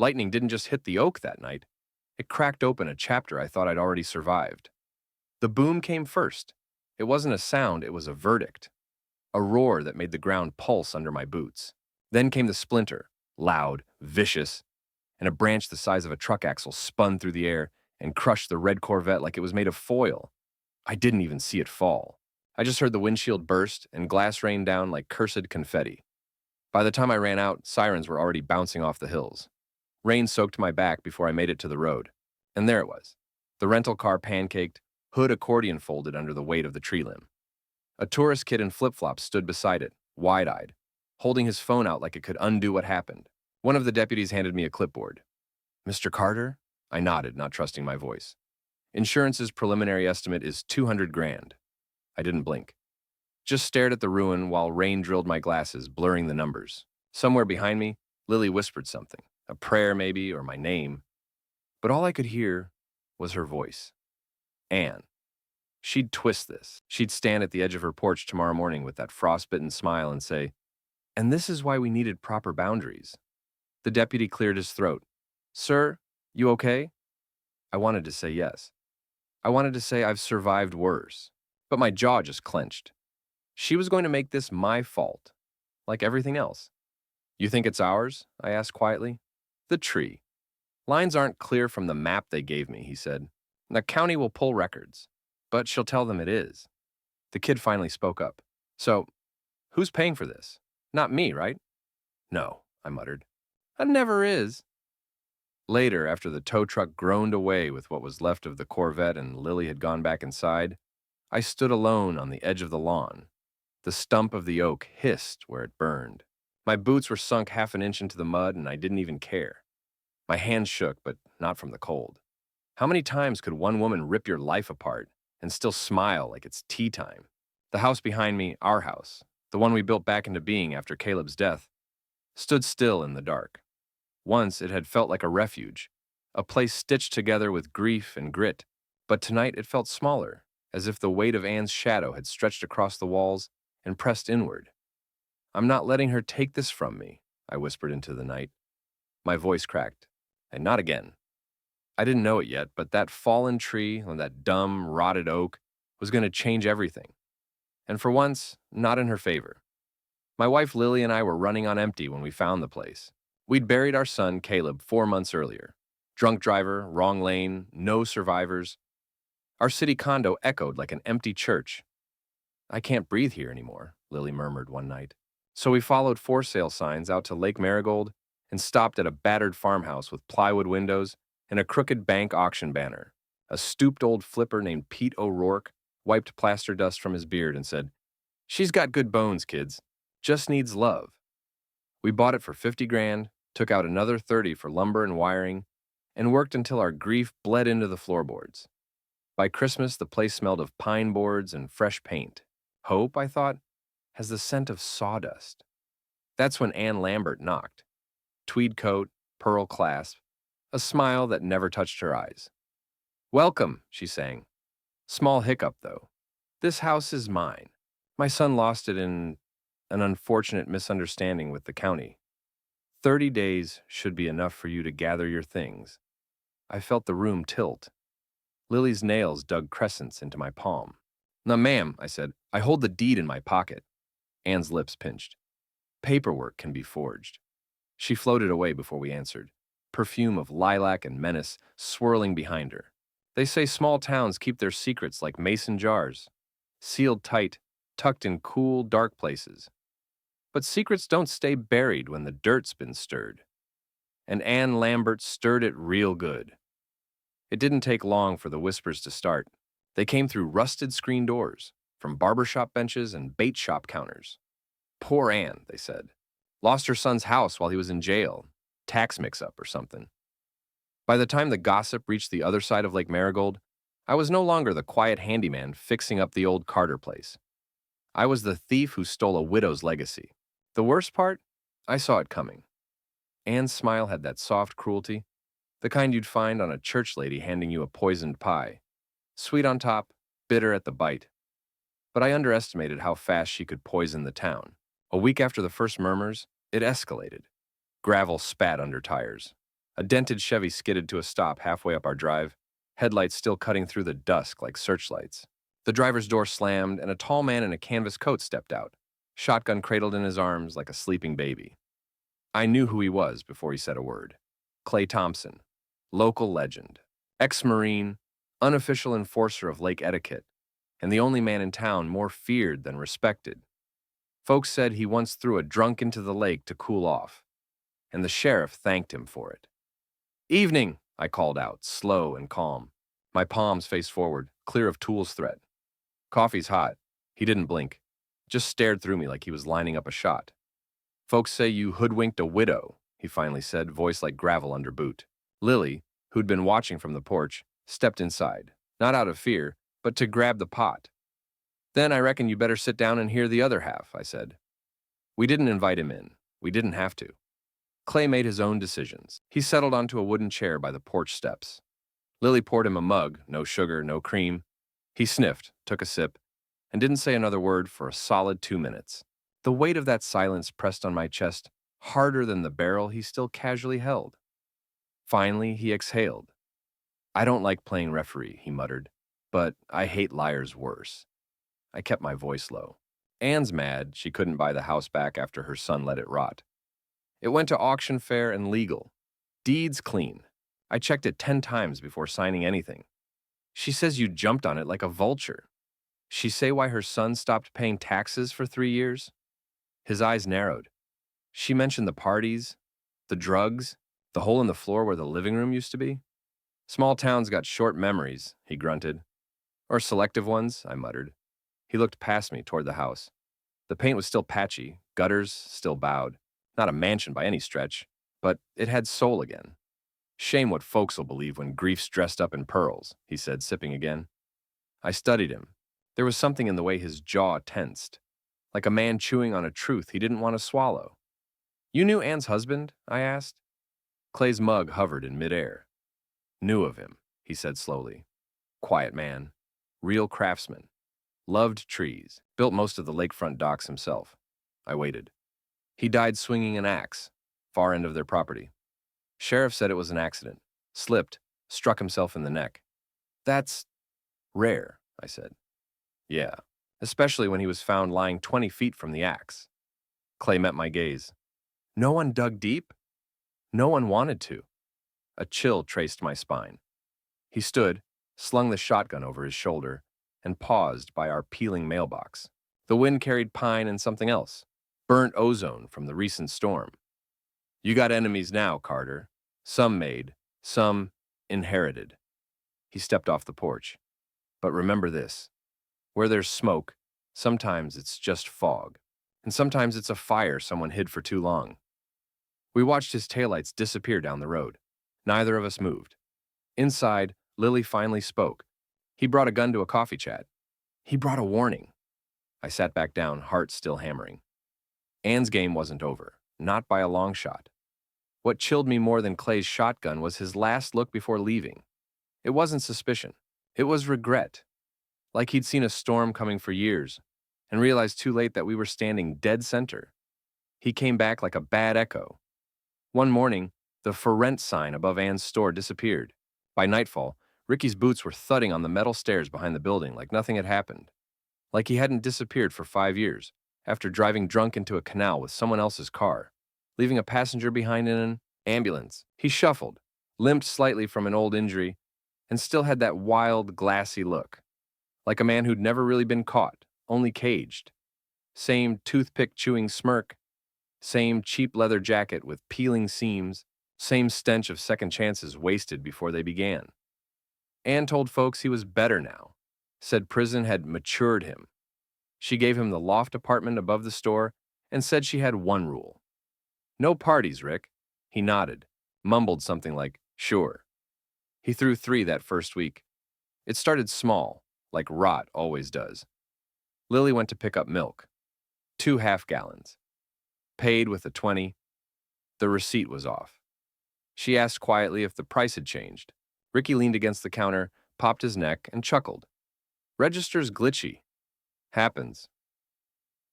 Lightning didn't just hit the oak that night. It cracked open a chapter I thought I'd already survived. The boom came first. It wasn't a sound, it was a verdict. A roar that made the ground pulse under my boots. Then came the splinter, loud, vicious, and a branch the size of a truck axle spun through the air and crushed the red Corvette like it was made of foil. I didn't even see it fall. I just heard the windshield burst and glass rain down like cursed confetti. By the time I ran out, sirens were already bouncing off the hills. Rain soaked my back before I made it to the road. And there it was. The rental car pancaked, hood accordion folded under the weight of the tree limb. A tourist kid in flip-flops stood beside it, wide-eyed, holding his phone out like it could undo what happened. One of the deputies handed me a clipboard. "Mr. Carter?" I nodded, not trusting my voice. "Insurance's preliminary estimate is 200 grand. I didn't blink. Just stared at the ruin while rain drilled my glasses, blurring the numbers. Somewhere behind me, Lily whispered something, a prayer maybe, or my name. But all I could hear was her voice. Anne. She'd twist this. She'd stand at the edge of her porch tomorrow morning with that frostbitten smile and say, "And this is why we needed proper boundaries." The deputy cleared his throat. "Sir, you okay?" I wanted to say yes. I wanted to say I've survived worse. But my jaw just clenched. She was going to make this my fault, like everything else. "You think it's ours?" I asked quietly. "The tree. Lines aren't clear from the map they gave me," he said. "The county will pull records, but she'll tell them it is." The kid finally spoke up. "So, who's paying for this? Not me, right?" "No," I muttered. "It never is." Later, after the tow truck groaned away with what was left of the Corvette and Lily had gone back inside, I stood alone on the edge of the lawn. The stump of the oak hissed where it burned. My boots were sunk half an inch into the mud, and I didn't even care. My hands shook, but not from the cold. How many times could one woman rip your life apart and still smile like it's tea time? The house behind me, our house, the one we built back into being after Caleb's death, stood still in the dark. Once it had felt like a refuge, a place stitched together with grief and grit, but tonight it felt smaller, as if the weight of Anne's shadow had stretched across the walls and pressed inward. "I'm not letting her take this from me," I whispered into the night. My voice cracked. And not again. I didn't know it yet, but that fallen tree and that dumb, rotted oak was going to change everything. And for once, not in her favor. My wife Lily and I were running on empty when we found the place. We'd buried our son, Caleb, 4 months earlier. Drunk driver, wrong lane, no survivors. Our city condo echoed like an empty church. "I can't breathe here anymore," Lily murmured one night. So we followed for sale signs out to Lake Marigold and stopped at a battered farmhouse with plywood windows and a crooked bank auction banner. A stooped old flipper named Pete O'Rourke wiped plaster dust from his beard and said, "She's got good bones, kids. Just needs love." We bought it for 50 grand, took out another 30 for lumber and wiring, and worked until our grief bled into the floorboards. By Christmas, the place smelled of pine boards and fresh paint. Hope, I thought, has the scent of sawdust. That's when Anne Lambert knocked. Tweed coat, pearl clasp, a smile that never touched her eyes. "Welcome," she sang. Small hiccup, though. "This house is mine. My son lost it in an unfortunate misunderstanding with the county. 30 days should be enough for you to gather your things." I felt the room tilt. Lily's nails dug crescents into my palm. "No, ma'am," I said. "I hold the deed in my pocket." Anne's lips pinched. "Paperwork can be forged." She floated away before we answered, perfume of lilac and menace swirling behind her. They say small towns keep their secrets like mason jars, sealed tight, tucked in cool, dark places. But secrets don't stay buried when the dirt's been stirred. And Anne Lambert stirred it real good. It didn't take long for the whispers to start. They came through rusted screen doors, from barbershop benches and bait shop counters. "Poor Anne," they said. "Lost her son's house while he was in jail. Tax mix-up or something." By the time the gossip reached the other side of Lake Marigold, I was no longer the quiet handyman fixing up the old Carter place. I was the thief who stole a widow's legacy. The worst part? I saw it coming. Anne's smile had that soft cruelty, the kind you'd find on a church lady handing you a poisoned pie. Sweet on top, bitter at the bite. But I underestimated how fast she could poison the town. A week after the first murmurs, it escalated. Gravel spat under tires. A dented Chevy skidded to a stop halfway up our drive, headlights still cutting through the dusk like searchlights. The driver's door slammed, and a tall man in a canvas coat stepped out, shotgun cradled in his arms like a sleeping baby. I knew who he was before he said a word. Clay Thompson, local legend, ex-Marine, unofficial enforcer of lake etiquette, and the only man in town more feared than respected. Folks said he once threw a drunk into the lake to cool off, and the sheriff thanked him for it. "Evening," I called out, slow and calm, my palms face forward, clear of Tool's threat. "Coffee's hot." He didn't blink, just stared through me like he was lining up a shot. "Folks say you hoodwinked a widow," he finally said, voice like gravel under boot. Lily, who'd been watching from the porch, stepped inside, not out of fear, but to grab the pot. "Then I reckon you better sit down and hear the other half," I said. We didn't invite him in. We didn't have to. Clay made his own decisions. He settled onto a wooden chair by the porch steps. Lily poured him a mug, no sugar, no cream. He sniffed, took a sip, and didn't say another word for a solid 2 minutes. The weight of that silence pressed on my chest harder than the barrel he still casually held. Finally, he exhaled. "I don't like playing referee," he muttered, "but I hate liars worse." I kept my voice low. "Anne's mad she couldn't buy the house back after her son let it rot. It went to auction fair and legal. Deeds clean. I checked it 10 times before signing anything. She says you jumped on it like a vulture. She say why her son stopped paying taxes for 3 years?" His eyes narrowed. "She mentioned the parties, the drugs, the hole in the floor where the living room used to be. Small towns got short memories," he grunted. "Or selective ones," I muttered. He looked past me toward the house. The paint was still patchy, gutters still bowed. Not a mansion by any stretch, but it had soul again. "Shame what folks'll believe when grief's dressed up in pearls," he said, sipping again. I studied him. There was something in the way his jaw tensed, like a man chewing on a truth he didn't want to swallow. "You knew Anne's husband?" I asked. Clay's mug hovered in midair. "Knew of him," he said slowly. "Quiet man. Real craftsman. Loved trees. Built most of the lakefront docks himself." I waited. "He died swinging an axe. Far end of their property. Sheriff said it was an accident. Slipped. Struck himself in the neck." "That's rare," I said. "Yeah. Especially when he was found lying 20 feet from the axe." Clay met my gaze. "No one dug deep?" "No one wanted to." A chill traced my spine. He stood, slung the shotgun over his shoulder, and paused by our peeling mailbox. The wind carried pine and something else, burnt ozone from the recent storm. "You got enemies now, Carter. Some made, some inherited." He stepped off the porch. "But remember this. Where there's smoke, sometimes it's just fog. And sometimes it's a fire someone hid for too long." We watched his taillights disappear down the road. Neither of us moved. Inside, Lily finally spoke. "He brought a gun to a coffee chat. He brought a warning." I sat back down, heart still hammering. Anne's game wasn't over, not by a long shot. What chilled me more than Clay's shotgun was his last look before leaving. It wasn't suspicion. It was regret. Like he'd seen a storm coming for years and realized too late that we were standing dead center. He came back like a bad echo. One morning, the "For Rent" sign above Anne's store disappeared. By nightfall, Ricky's boots were thudding on the metal stairs behind the building like nothing had happened. Like he hadn't disappeared for 5 years, after driving drunk into a canal with someone else's car, leaving a passenger behind in an ambulance. He shuffled, limped slightly from an old injury, and still had that wild, glassy look. Like a man who'd never really been caught, only caged. Same toothpick-chewing smirk, same cheap leather jacket with peeling seams, same stench of second chances wasted before they began. Anne told folks he was better now, said prison had matured him. She gave him the loft apartment above the store and said she had one rule. "No parties, Rick." He nodded, mumbled something like, "Sure." He threw 3 that first week. It started small, like rot always does. Lily went to pick up milk. 2 half-gallons. Paid with a 20. The receipt was off. She asked quietly if the price had changed. Ricky leaned against the counter, popped his neck, and chuckled. "Register's glitchy. Happens."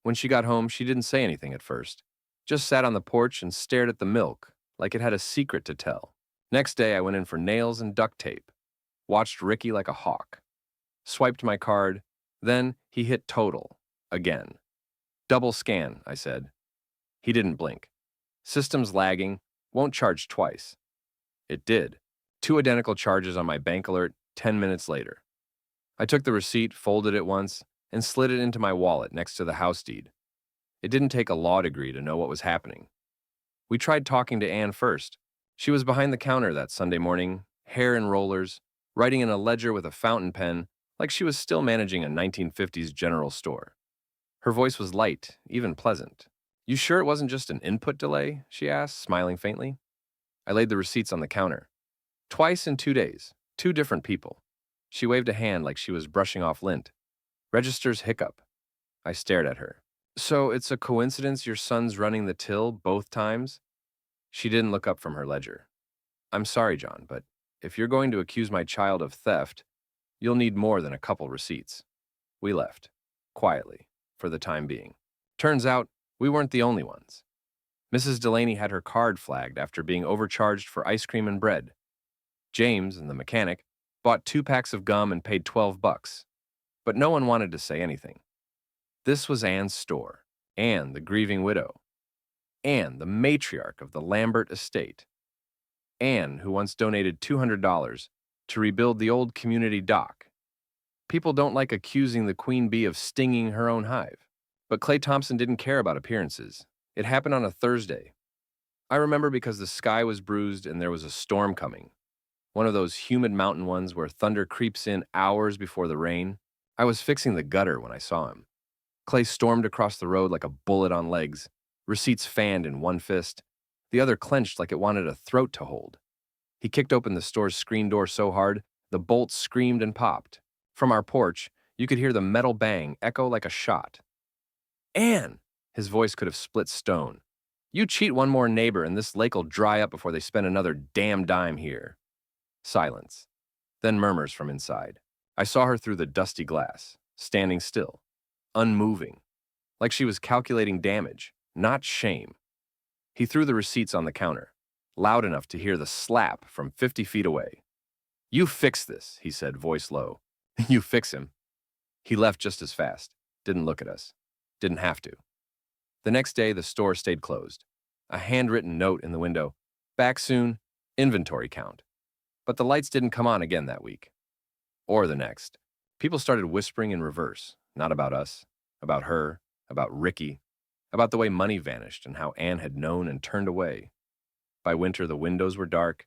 When she got home, she didn't say anything at first. Just sat on the porch and stared at the milk like it had a secret to tell. Next day, I went in for nails and duct tape, watched Ricky like a hawk, swiped my card, then he hit total. Again. Double scan, I said. He didn't blink. System's lagging, won't charge twice. It did. Two identical charges on my bank alert 10 minutes later. I took the receipt, folded it once, and slid it into my wallet next to the house deed. It didn't take a law degree to know what was happening. We tried talking to Anne first. She was behind the counter that Sunday morning, hair in rollers, writing in a ledger with a fountain pen, like she was still managing a 1950s general store. Her voice was light, even pleasant. "You sure it wasn't just an input delay?" she asked, smiling faintly. I laid the receipts on the counter. Twice in 2 days, two different people. She waved a hand like she was brushing off lint. Registers hiccup. I stared at her. "So it's a coincidence your son's running the till both times?" She didn't look up from her ledger. "I'm sorry, John, but if you're going to accuse my child of theft, you'll need more than a couple receipts." We left, quietly, for the time being. Turns out, we weren't the only ones. Mrs. Delaney had her card flagged after being overcharged for ice cream and bread. James and the mechanic bought 2 packs of gum and paid $12, but no one wanted to say anything. This was Anne's store, Anne, the grieving widow, Anne, the matriarch of the Lambert estate, Anne, who once donated $200 to rebuild the old community dock. People don't like accusing the queen bee of stinging her own hive. But Clay Thompson didn't care about appearances. It happened on a Thursday. I remember because the sky was bruised and there was a storm coming. One of those humid mountain ones where thunder creeps in hours before the rain. I was fixing the gutter when I saw him. Clay stormed across the road like a bullet on legs, receipts fanned in one fist, the other clenched like it wanted a throat to hold. He kicked open the store's screen door so hard, the bolts screamed and popped. From our porch, you could hear the metal bang echo like a shot. "Anne!" His voice could have split stone. "You cheat one more neighbor and this lake'll dry up before they spend another damn dime here." Silence. Then murmurs from inside. I saw her through the dusty glass, standing still, unmoving, like she was calculating damage, not shame. He threw the receipts on the counter, loud enough to hear the slap from 50 feet away. "You fix this," he said, voice low. "You fix him." He left just as fast, didn't look at us, didn't have to. The next day, the store stayed closed. A handwritten note in the window, "Back soon, inventory count." But the lights didn't come on again that week. Or the next. People started whispering in reverse, not about us, about her, about Ricky, about the way money vanished and how Anne had known and turned away. By winter, the windows were dark,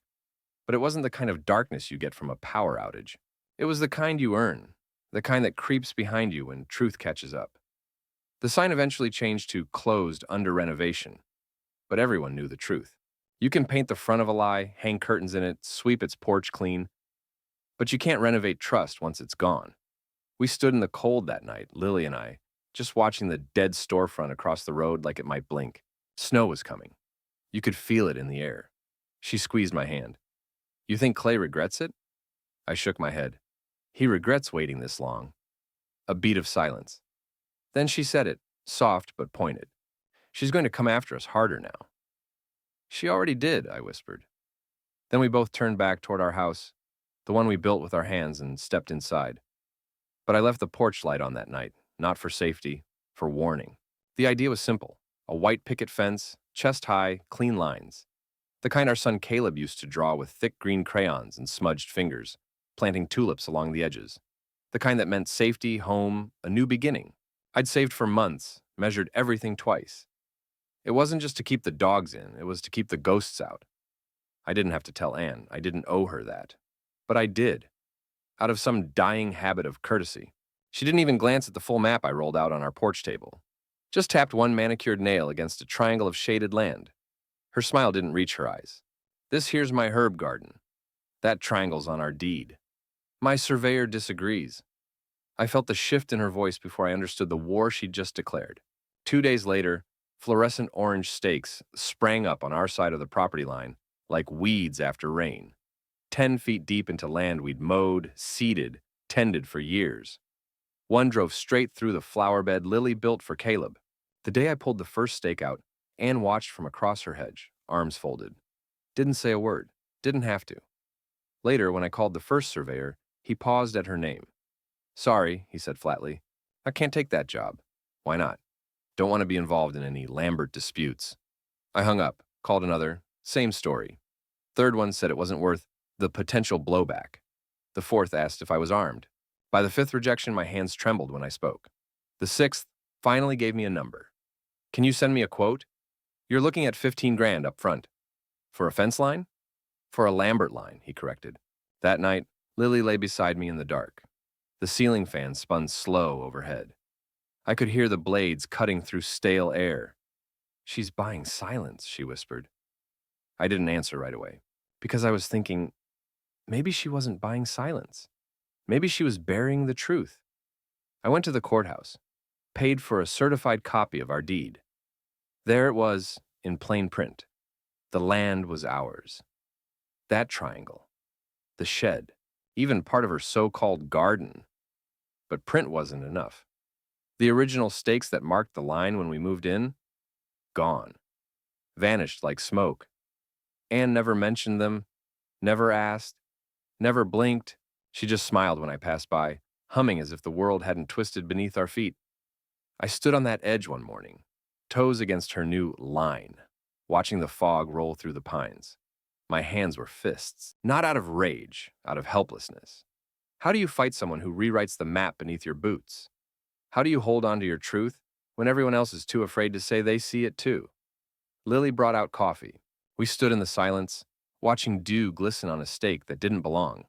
but it wasn't the kind of darkness you get from a power outage. It was the kind you earn, the kind that creeps behind you when truth catches up. The sign eventually changed to "closed under renovation," but everyone knew the truth. You can paint the front of a lie, hang curtains in it, sweep its porch clean, but you can't renovate trust once it's gone. We stood in the cold that night, Lily and I, just watching the dead storefront across the road like it might blink. Snow was coming. You could feel it in the air. She squeezed my hand. "You think Clay regrets it?" I shook my head. "He regrets waiting this long." A beat of silence. Then she said it, soft but pointed. "She's going to come after us harder now." "She already did," I whispered. Then we both turned back toward our house, the one we built with our hands, and stepped inside. But I left the porch light on that night, not for safety, for warning. The idea was simple. A white picket fence, chest high, clean lines. The kind our son Caleb used to draw with thick green crayons and smudged fingers, planting tulips along the edges. The kind that meant safety, home, a new beginning. I'd saved for months, measured everything twice. It wasn't just to keep the dogs in, it was to keep the ghosts out. I didn't have to tell Anne, I didn't owe her that. But I did, out of some dying habit of courtesy. She didn't even glance at the full map I rolled out on our porch table. Just tapped one manicured nail against a triangle of shaded land. Her smile didn't reach her eyes. "This here's my herb garden. That triangle's on our deed. My surveyor disagrees." I felt the shift in her voice before I understood the war she'd just declared. 2 days later, fluorescent orange stakes sprang up on our side of the property line like weeds after rain, 10 feet deep into land we'd mowed, seeded, tended for years. One drove straight through the flower bed Lily built for Caleb. The day I pulled the first stake out, Anne watched from across her hedge, arms folded. Didn't say a word. Didn't have to. Later, when I called the first surveyor, he paused at her name. Sorry, he said flatly. I can't take that job. Why not? Don't want to be involved in any Lambert disputes. I hung up, called another, same story. Third one said it wasn't worth the potential blowback. The fourth asked if I was armed. By the fifth rejection, my hands trembled when I spoke. The sixth finally gave me a number. Can you send me a quote? You're looking at 15 grand up front. For a fence line? For a Lambert line, he corrected. That night, Lily lay beside me in the dark. The ceiling fan spun slow overhead. I could hear the blades cutting through stale air. She's buying silence, she whispered. I didn't answer right away, because I was thinking, maybe she wasn't buying silence. Maybe she was burying the truth. I went to the courthouse, paid for a certified copy of our deed. There it was, in plain print. The land was ours. That triangle, the shed, even part of her so-called garden. But print wasn't enough. The original stakes that marked the line when we moved in, gone. Vanished like smoke. Anne never mentioned them, never asked, never blinked. She just smiled when I passed by, humming as if the world hadn't twisted beneath our feet. I stood on that edge one morning, toes against her new line, watching the fog roll through the pines. My hands were fists, not out of rage, out of helplessness. How do you fight someone who rewrites the map beneath your boots? How do you hold on to your truth when everyone else is too afraid to say they see it too? Lily brought out coffee. We stood in the silence, watching dew glisten on a steak that didn't belong.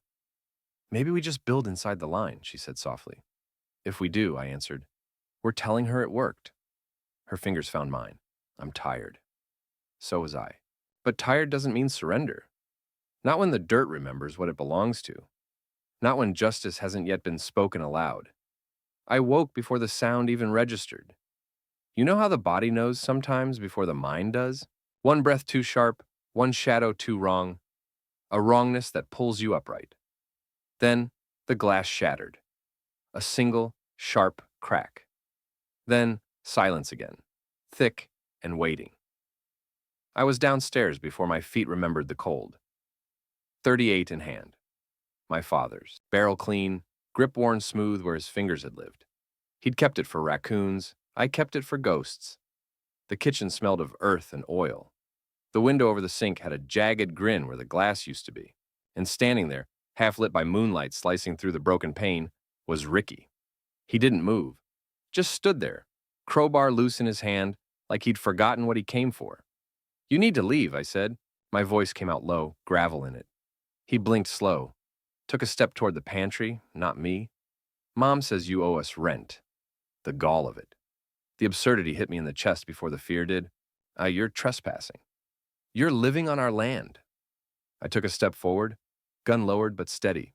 Maybe we just build inside the line, she said softly. If we do, I answered. We're telling her it worked. Her fingers found mine. I'm tired. So was I. But tired doesn't mean surrender. Not when the dirt remembers what it belongs to. Not when justice hasn't yet been spoken aloud. I woke before the sound even registered. You know how the body knows sometimes before the mind does? One breath too sharp, one shadow too wrong, a wrongness that pulls you upright. Then the glass shattered. A single, sharp crack. Then silence again, thick and waiting. I was downstairs before my feet remembered the cold. 38 in hand. My father's. Barrel clean, grip worn smooth where his fingers had lived. He'd kept it for raccoons. I kept it for ghosts. The kitchen smelled of earth and oil. The window over the sink had a jagged grin where the glass used to be. And standing there, half lit by moonlight slicing through the broken pane, was Ricky. He didn't move. Just stood there, crowbar loose in his hand, like he'd forgotten what he came for. You need to leave, I said. My voice came out low, gravel in it. He blinked slow, took a step toward the pantry, not me. Mom says you owe us rent. The gall of it. The absurdity hit me in the chest before the fear did. You're trespassing. You're living on our land. I took a step forward, gun lowered but steady.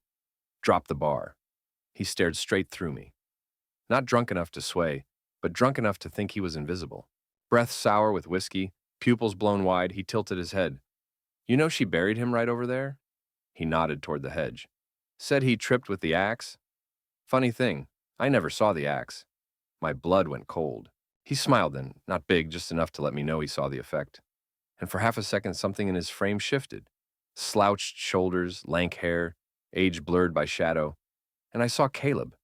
Dropped the bar. He stared straight through me. Not drunk enough to sway, but drunk enough to think he was invisible. Breath sour with whiskey, pupils blown wide, he tilted his head. You know she buried him right over there? He nodded toward the hedge. Said he tripped with the axe? Funny thing, I never saw the axe. My blood went cold. He smiled then, not big, just enough to let me know he saw the effect. And for half a second, something in his frame shifted. Slouched shoulders, lank hair, age blurred by shadow. And I saw Caleb,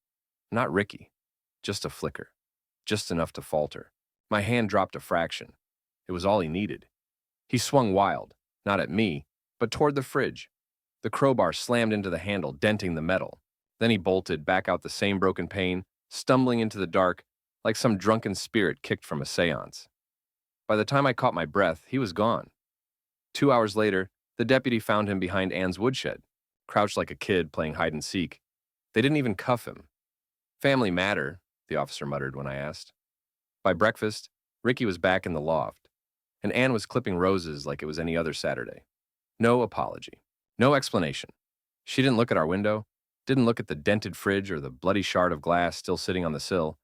not Ricky. Just a flicker. Just enough to falter. My hand dropped a fraction. It was all he needed. He swung wild, not at me, but toward the fridge. The crowbar slammed into the handle, denting the metal. Then he bolted back out the same broken pane, stumbling into the dark like some drunken spirit kicked from a seance. By the time I caught my breath, he was gone. 2 hours later, the deputy found him behind Anne's woodshed, crouched like a kid playing hide and seek. They didn't even cuff him. Family matter, the officer muttered when I asked. By breakfast, Ricky was back in the loft, and Anne was clipping roses like it was any other Saturday. No apology. No explanation. She didn't look at our window, didn't look at the dented fridge or the bloody shard of glass still sitting on the sill.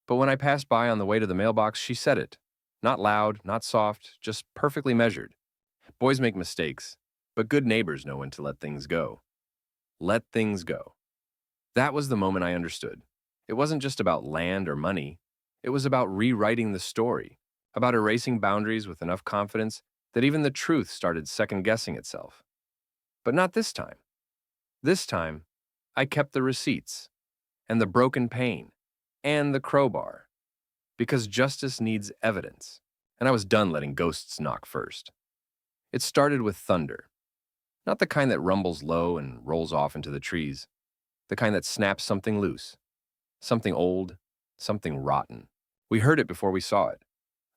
But when I passed by on the way to the mailbox, she said it. Not loud, not soft, just perfectly measured. Boys make mistakes, but good neighbors know when to let things go. Let things go. That was the moment I understood. It wasn't just about land or money. It was about rewriting the story, about erasing boundaries with enough confidence that even the truth started second-guessing itself. But not this time. This time, I kept the receipts, and the broken pane, and the crowbar, because justice needs evidence, and I was done letting ghosts knock first. It started with thunder, not the kind that rumbles low and rolls off into the trees, the kind that snaps something loose, something old, something rotten. We heard it before we saw it,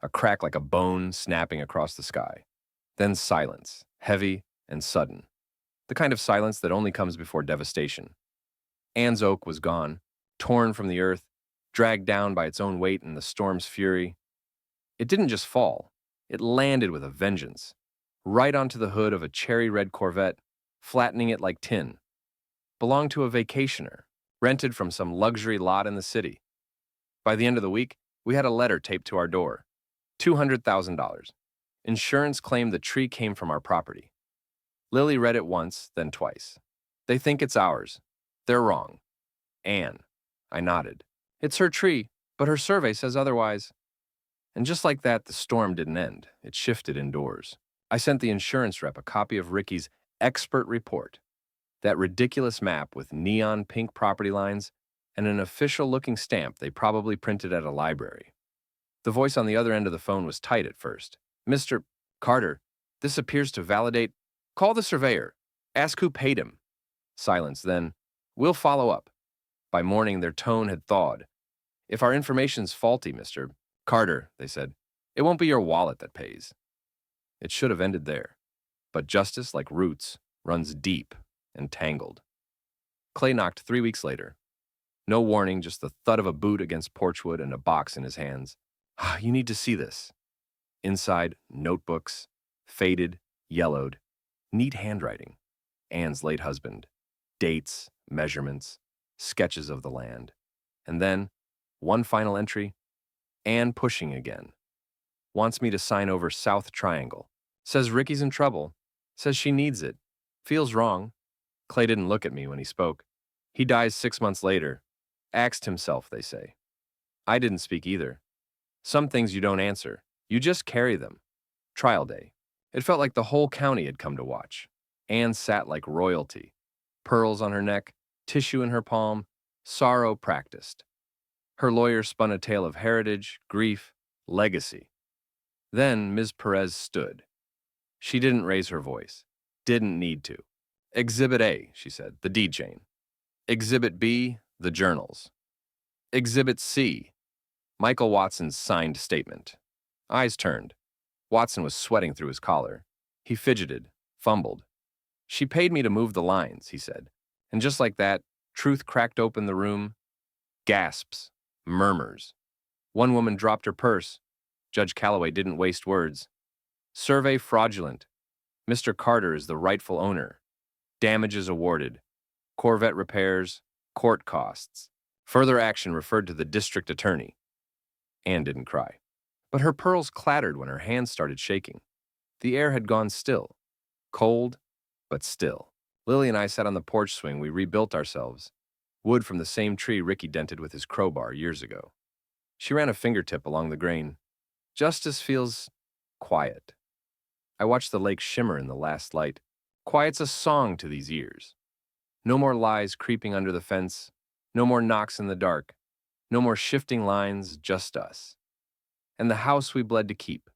a crack like a bone snapping across the sky. Then silence, heavy and sudden, the kind of silence that only comes before devastation. Anne's oak was gone, torn from the earth, dragged down by its own weight in the storm's fury. It didn't just fall, it landed with a vengeance, right onto the hood of a cherry-red Corvette, flattening it like tin. Belonged to a vacationer, rented from some luxury lot in the city. By the end of the week, we had a letter taped to our door. $200,000. Insurance claimed the tree came from our property. Lily read it once, then twice. They think it's ours. They're wrong. Anne. I nodded. It's her tree, but her survey says otherwise. And just like that, the storm didn't end. It shifted indoors. I sent the insurance rep a copy of Ricky's expert report, that ridiculous map with neon pink property lines and an official-looking stamp they probably printed at a library. The voice on the other end of the phone was tight at first. Mr. Carter, this appears to validate. Call the surveyor. Ask who paid him. Silence, then. We'll follow up. By morning, their tone had thawed. If our information's faulty, Mr. Carter, they said, it won't be your wallet that pays. It should have ended there. But justice, like roots, runs deep and tangled. Clay knocked 3 weeks later. No warning, just the thud of a boot against porchwood and a box in his hands. You need to see this. Inside, notebooks, faded, yellowed, neat handwriting. Anne's late husband. Dates, measurements, sketches of the land. And then, one final entry. Anne pushing again. Wants me to sign over South Triangle. Says Ricky's in trouble. Says she needs it. Feels wrong. Clay didn't look at me when he spoke. He dies 6 months later. Axed himself, they say. I didn't speak either. Some things you don't answer. You just carry them. Trial day. It felt like the whole county had come to watch. Anne sat like royalty. Pearls on her neck, tissue in her palm, sorrow practiced. Her lawyer spun a tale of heritage, grief, legacy. Then Ms. Perez stood. She didn't raise her voice. Didn't need to. Exhibit A, she said, the deed chain. Exhibit B, the journals. Exhibit C, Michael Watson's signed statement. Eyes turned. Watson was sweating through his collar. He fidgeted, fumbled. She paid me to move the lines, he said. And just like that, truth cracked open the room. Gasps, murmurs. One woman dropped her purse. Judge Calloway didn't waste words. Survey fraudulent. Mr. Carter is the rightful owner. Damages awarded. Corvette repairs. Court costs. Further action referred to the district attorney. Anne didn't cry. But her pearls clattered when her hands started shaking. The air had gone still. Cold, but still. Lily and I sat on the porch swing we rebuilt ourselves. Wood from the same tree Ricky dented with his crowbar years ago. She ran a fingertip along the grain. Justice feels quiet. I watched the lake shimmer in the last light. Quiet's a song to these ears. No more lies creeping under the fence. No more knocks in the dark. No more shifting lines, just us. And the house we bled to keep.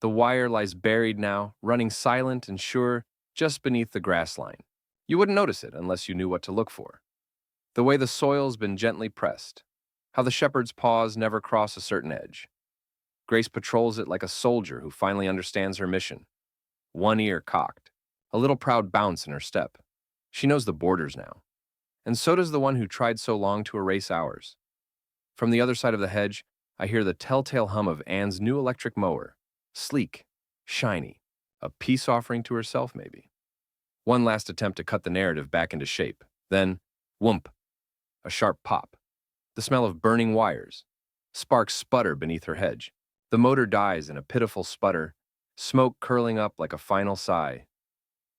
The wire lies buried now, running silent and sure, just beneath the grass line. You wouldn't notice it unless you knew what to look for. The way the soil's been gently pressed. How the shepherd's paws never cross a certain edge. Grace patrols it like a soldier who finally understands her mission. One ear cocked. A little proud bounce in her step. She knows the borders now. And so does the one who tried so long to erase ours. From the other side of the hedge, I hear the telltale hum of Anne's new electric mower. Sleek, shiny, a peace offering to herself, maybe. One last attempt to cut the narrative back into shape. Then, whoomp, a sharp pop. The smell of burning wires. Sparks sputter beneath her hedge. The motor dies in a pitiful sputter, smoke curling up like a final sigh.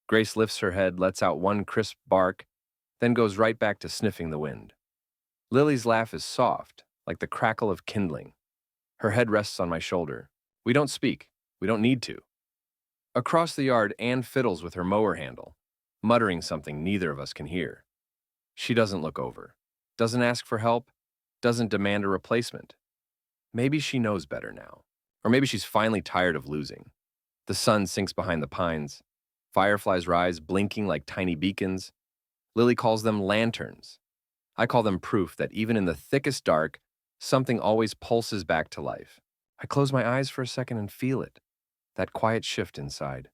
Grace lifts her head, lets out one crisp bark, then goes right back to sniffing the wind. Lily's laugh is soft, like the crackle of kindling. Her head rests on my shoulder. We don't speak. We don't need to. Across the yard, Anne fiddles with her mower handle. muttering something neither of us can hear. She doesn't look over, doesn't ask for help, doesn't demand a replacement. Maybe she knows better now. Or maybe she's finally tired of losing. The sun sinks behind the pines. Fireflies rise, blinking like tiny beacons. Lily calls them lanterns. I call them proof that even in the thickest dark, something always pulses back to life. I close my eyes for a second and feel it, that quiet shift inside.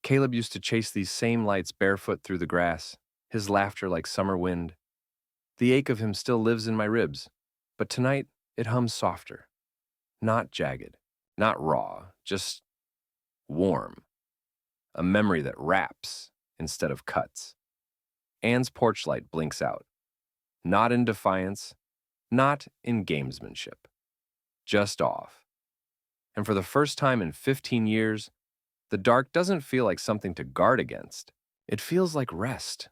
Caleb used to chase these same lights barefoot through the grass, his laughter like summer wind. The ache of him still lives in my ribs, but tonight it hums softer. Not jagged, not raw, just warm. A memory that wraps instead of cuts. Anne's porch light blinks out. Not in defiance, not in gamesmanship. Just off. And for the first time in 15 years, the dark doesn't feel like something to guard against. It feels like rest.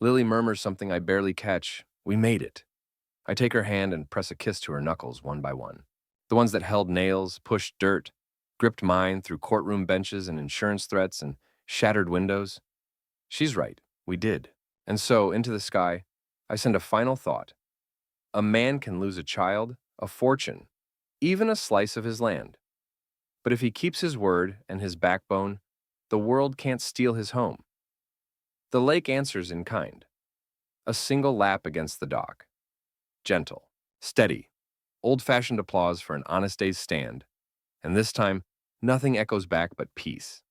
Lily murmurs something I barely catch. We made it. I take her hand and press a kiss to her knuckles one by one. The ones that held nails, pushed dirt, gripped mine through courtroom benches and insurance threats and shattered windows. She's right, we did. And so, into the sky, I send a final thought. A man can lose a child, a fortune, even a slice of his land. But if he keeps his word and his backbone, the world can't steal his home. The lake answers in kind. A single lap against the dock. Gentle, steady, old-fashioned applause for an honest day's stand. And this time, nothing echoes back but peace.